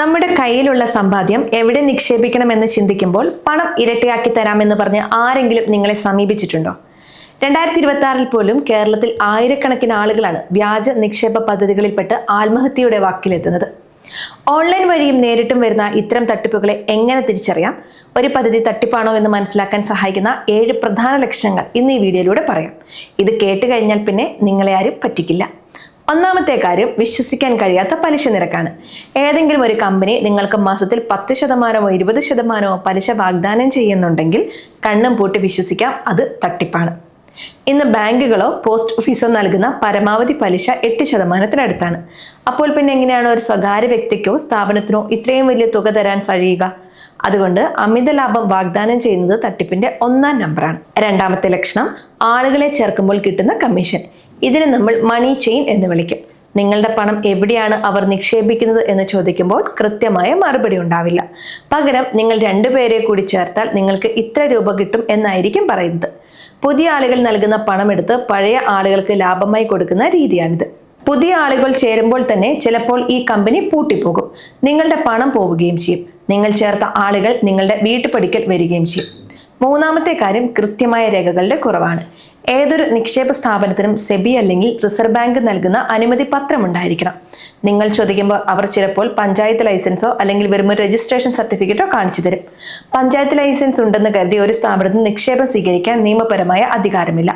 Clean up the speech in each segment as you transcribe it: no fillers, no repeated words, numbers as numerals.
നമ്മുടെ കയ്യിലുള്ള സമ്പാദ്യം എവിടെ നിക്ഷേപിക്കണമെന്ന് ചിന്തിക്കുമ്പോൾ പണം ഇരട്ടിയാക്കി തരാമെന്ന് പറഞ്ഞ് ആരെങ്കിലും നിങ്ങളെ സമീപിച്ചിട്ടുണ്ടോ? 2026 പോലും കേരളത്തിൽ ആയിരക്കണക്കിന് ആളുകളാണ് വ്യാജ നിക്ഷേപ പദ്ധതികളിൽപ്പെട്ട് ആത്മഹത്യയുടെ വാക്കിലെത്തുന്നത്. ഓൺലൈൻ വഴിയും നേരിട്ടും വരുന്ന ഇത്തരം തട്ടിപ്പുകളെ എങ്ങനെ തിരിച്ചറിയാം? ഒരു പദ്ധതി തട്ടിപ്പാണോ എന്ന് മനസ്സിലാക്കാൻ സഹായിക്കുന്ന 7 പ്രധാന ലക്ഷണങ്ങൾ ഇന്ന് ഈ വീഡിയോയിലൂടെ പറയാം. ഇത് കേട്ട് കഴിഞ്ഞാൽ പിന്നെ നിങ്ങളെ ആരും പറ്റിക്കില്ല. ഒന്നാമത്തെ കാര്യം, വിശ്വസിക്കാൻ കഴിയാത്ത പലിശ നിരക്കാണ്. ഏതെങ്കിലും ഒരു കമ്പനി നിങ്ങൾക്ക് മാസത്തിൽ 10% 20% പലിശ വാഗ്ദാനം ചെയ്യുന്നുണ്ടെങ്കിൽ കണ്ണും പൂട്ടി വിശ്വസിക്കാം, അത് തട്ടിപ്പാണ്. ഇന്ന് ബാങ്കുകളോ പോസ്റ്റ് ഓഫീസോ നൽകുന്ന പരമാവധി പലിശ 8%-ത്തിനടുത്താണ്. അപ്പോൾ പിന്നെ എങ്ങനെയാണ് ഒരു സ്വകാര്യ വ്യക്തിക്കോ സ്ഥാപനത്തിനോ ഇത്രയും വലിയ തുക തരാൻ കഴിയുക? അതുകൊണ്ട് അമിത ലാഭം വാഗ്ദാനം ചെയ്യുന്നത് തട്ടിപ്പിന്റെ ഒന്നാം നമ്പറാണ്. രണ്ടാമത്തെ ലക്ഷണം, ആളുകളെ ചേർക്കുമ്പോൾ കിട്ടുന്ന കമ്മീഷൻ. ഇതിനെ നമ്മൾ മണി ചെയിൻ എന്ന് വിളിക്കും. നിങ്ങളുടെ പണം എവിടെയാണ് അവർ നിക്ഷേപിക്കുന്നത് എന്ന് ചോദിക്കുമ്പോൾ കൃത്യമായ മറുപടി ഉണ്ടാവില്ല. പകരം നിങ്ങൾ 2 പേരെ കൂടി ചേർത്താൽ നിങ്ങൾക്ക് ഇത്ര രൂപ കിട്ടും എന്നായിരിക്കും പറയുന്നത്. പുതിയ ആളുകൾ നൽകുന്ന പണം എടുത്ത് പഴയ ആളുകൾക്ക് ലാഭമായി കൊടുക്കുന്ന രീതിയാണിത്. പുതിയ ആളുകൾ ചേരുമ്പോൾ തന്നെ ചിലപ്പോൾ ഈ കമ്പനി പൂട്ടിപ്പോകും. നിങ്ങളുടെ പണം പോവുകയും ചെയ്യും. നിങ്ങൾ ചേർത്ത ആളുകൾ നിങ്ങളുടെ വീട്ടുപടിക്കൽ വരികയും ചെയ്യും. മൂന്നാമത്തെ കാര്യം, കൃത്യമായ രേഖകളുടെ കുറവാണ്. ഏതൊരു നിക്ഷേപ സ്ഥാപനത്തിനും സെബി അല്ലെങ്കിൽ റിസർവ് ബാങ്ക് നൽകുന്ന അനുമതി പത്രം ഉണ്ടായിരിക്കണം. നിങ്ങൾ ചോദിക്കുമ്പോൾ അവർ ചിലപ്പോൾ പഞ്ചായത്ത് ലൈസൻസോ അല്ലെങ്കിൽ വെറും ഒരു രജിസ്ട്രേഷൻ സർട്ടിഫിക്കറ്റോ കാണിച്ചു തരും. പഞ്ചായത്ത് ലൈസൻസ് ഉണ്ടെന്ന് കരുതി ഒരു സ്ഥാപനത്തിൽ നിക്ഷേപം സ്വീകരിക്കാൻ നിയമപരമായ അധികാരമില്ല.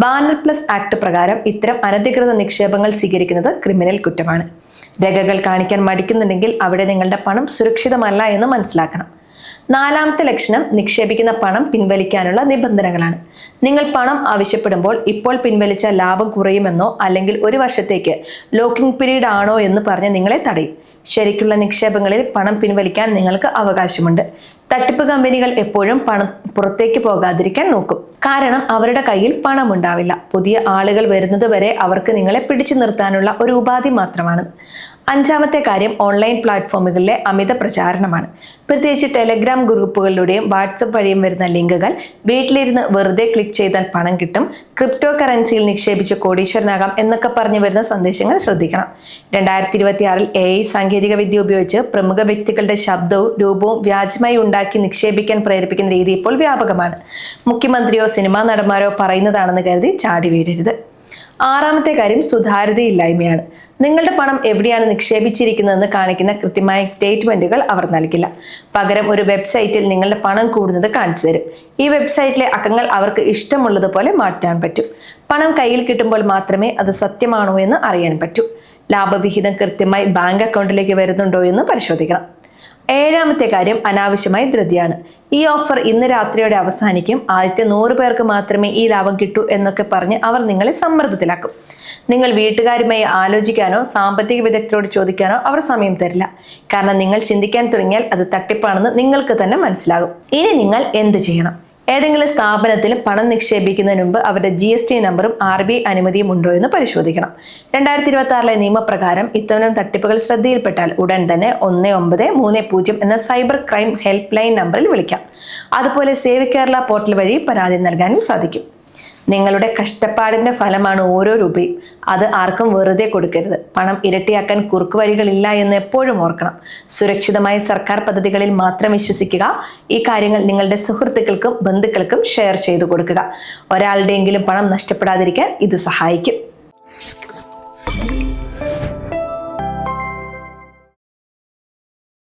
ബാനർ പ്ലസ് ആക്ട് പ്രകാരം ഇത്തരം അനധികൃത നിക്ഷേപങ്ങൾ സ്വീകരിക്കുന്നത് ക്രിമിനൽ കുറ്റമാണ്. രേഖകൾ കാണിക്കാൻ മടിക്കുന്നുണ്ടെങ്കിൽ അവിടെ നിങ്ങളുടെ പണം സുരക്ഷിതമല്ല എന്ന് മനസ്സിലാക്കണം. നാലാമത്തെ ലക്ഷണം, നിക്ഷേപിക്കുന്ന പണം പിൻവലിക്കാനുള്ള നിബന്ധനകളാണ്. നിങ്ങൾ പണം ആവശ്യപ്പെടുമ്പോൾ ഇപ്പോൾ പിൻവലിച്ച ലാഭം കുറയുമെന്നോ അല്ലെങ്കിൽ 1 വർഷത്തേക്ക് ലോക്കിംഗ് പീരീഡ് ആണോ എന്ന് പറഞ്ഞ് നിങ്ങളെ തടയും. ശരിക്കുള്ള നിക്ഷേപങ്ങളിൽ പണം പിൻവലിക്കാൻ നിങ്ങൾക്ക് അവകാശമുണ്ട്. തട്ടിപ്പ് കമ്പനികൾ എപ്പോഴും പണം പുറത്തേക്ക് പോകാതിരിക്കാൻ നോക്കും. കാരണം അവരുടെ കയ്യിൽ പണം ഉണ്ടാവില്ല. പുതിയ ആളുകൾ വരുന്നത് വരെ അവർക്ക് നിങ്ങളെ പിടിച്ചു നിർത്താനുള്ള ഒരു ഉപാധി മാത്രമാണ്. അഞ്ചാമത്തെ കാര്യം, ഓൺലൈൻ പ്ലാറ്റ്ഫോമുകളിലെ അമിത പ്രചാരണമാണ്. പ്രത്യേകിച്ച് ടെലഗ്രാം ഗ്രൂപ്പുകളിലൂടെയും വാട്സപ്പ് വഴിയും വരുന്ന ലിങ്കുകൾ. വീട്ടിലിരുന്ന് വെറുതെ ക്ലിക്ക് ചെയ്താൽ പണം കിട്ടും, ക്രിപ്റ്റോ കറൻസിയിൽ നിക്ഷേപിച്ച് കോടീശ്വരനാകാം എന്നൊക്കെ പറഞ്ഞു വരുന്ന സന്ദേശങ്ങൾ ശ്രദ്ധിക്കണം. 2026 AI സാങ്കേതിക വിദ്യ ഉപയോഗിച്ച് പ്രമുഖ വ്യക്തികളുടെ ശബ്ദവും രൂപവും വ്യാജമായി ഉണ്ടാക്കി നിക്ഷേപിക്കാൻ പ്രേരിപ്പിക്കുന്ന രീതി ഇപ്പോൾ വ്യാപകമാണ്. മുഖ്യമന്ത്രിയോ സിനിമാ നടന്മാരോ പറയുന്നതാണെന്ന് കരുതി ചാടി വീഴരുത്. ആറാമത്തെ കാര്യം, സുതാര്യതയില്ലായ്മയാണ്. നിങ്ങളുടെ പണം എവിടെയാണ് നിക്ഷേപിച്ചിരിക്കുന്നതെന്ന് കാണിക്കുന്ന കൃത്യമായ സ്റ്റേറ്റ്മെന്റുകൾ അവർ നൽകില്ല. പകരം ഒരു വെബ്സൈറ്റിൽ നിങ്ങളുടെ പണം കൂടുന്നത് കാണിച്ചു തരും. ഈ വെബ്സൈറ്റിലെ അക്കങ്ങൾ അവർക്ക് ഇഷ്ടമുള്ളതുപോലെ മാറ്റാൻ പറ്റും. പണം കയ്യിൽ കിട്ടുമ്പോൾ മാത്രമേ അത് സത്യമാണോ എന്ന് അറിയാൻ പറ്റൂ. ലാഭവിഹിതം കൃത്യമായി ബാങ്ക് അക്കൗണ്ടിലേക്ക് വരുന്നുണ്ടോ എന്ന് പരിശോധിക്കണം. ഏഴാമത്തെ കാര്യം, അനാവശ്യമായ ധൃതിയാണ്. ഈ ഓഫർ ഇന്ന് രാത്രിയോടെ അവസാനിക്കും, ആദ്യത്തെ 100 പേർക്ക് മാത്രമേ ഈ ലാഭം കിട്ടൂ എന്നൊക്കെ പറഞ്ഞ് അവർ നിങ്ങളെ സമ്മർദ്ദത്തിലാക്കും. നിങ്ങൾ വീട്ടുകാരുമായി ആലോചിക്കാനോ സാമ്പത്തിക വിദഗ്ധരോട് ചോദിക്കാനോ അവർ സമയം തരില്ല. കാരണം നിങ്ങൾ ചിന്തിക്കാൻ തുടങ്ങിയാൽ അത് തട്ടിപ്പാണെന്ന് നിങ്ങൾക്ക് തന്നെ മനസ്സിലാകും. ഇനി നിങ്ങൾ എന്ത് ചെയ്യണം? ഏതെങ്കിലും സ്ഥാപനത്തിൽ പണം നിക്ഷേപിക്കുന്നതിന് മുമ്പ് അവരുടെ GST നമ്പറും RBI അനുമതിയും ഉണ്ടോ എന്ന് പരിശോധിക്കണം. 2026 നിയമപ്രകാരം ഇത്തരം തട്ടിപ്പുകൾ ശ്രദ്ധയിൽപ്പെട്ടാൽ ഉടൻ തന്നെ 1930 എന്ന സൈബർ ക്രൈം ഹെൽപ്പ് ലൈൻ നമ്പറിൽ വിളിക്കാം. അതുപോലെ സേവ് കേരള പോർട്ടൽ വഴി പരാതി നൽകാനും സാധിക്കും. നിങ്ങളുടെ കഷ്ടപ്പാടിന്റെ ഫലമാണ് ഓരോ രൂപയും. അത് ആർക്കും വെറുതെ കൊടുക്കരുത്. പണം ഇരട്ടിയാക്കാൻ കുറുക്കുവഴികളില്ല എന്ന് എപ്പോഴും ഓർക്കണം. സുരക്ഷിതമായ സർക്കാർ പദ്ധതികളിൽ മാത്രം വിശ്വസിക്കുക. ഈ കാര്യങ്ങൾ നിങ്ങളുടെ സുഹൃത്തുക്കൾക്കും ബന്ധുക്കൾക്കും ഷെയർ ചെയ്തു കൊടുക്കുക. ഒരാളുടെയെങ്കിലും പണം നഷ്ടപ്പെടാതിരിക്കാൻ ഇത് സഹായിക്കും.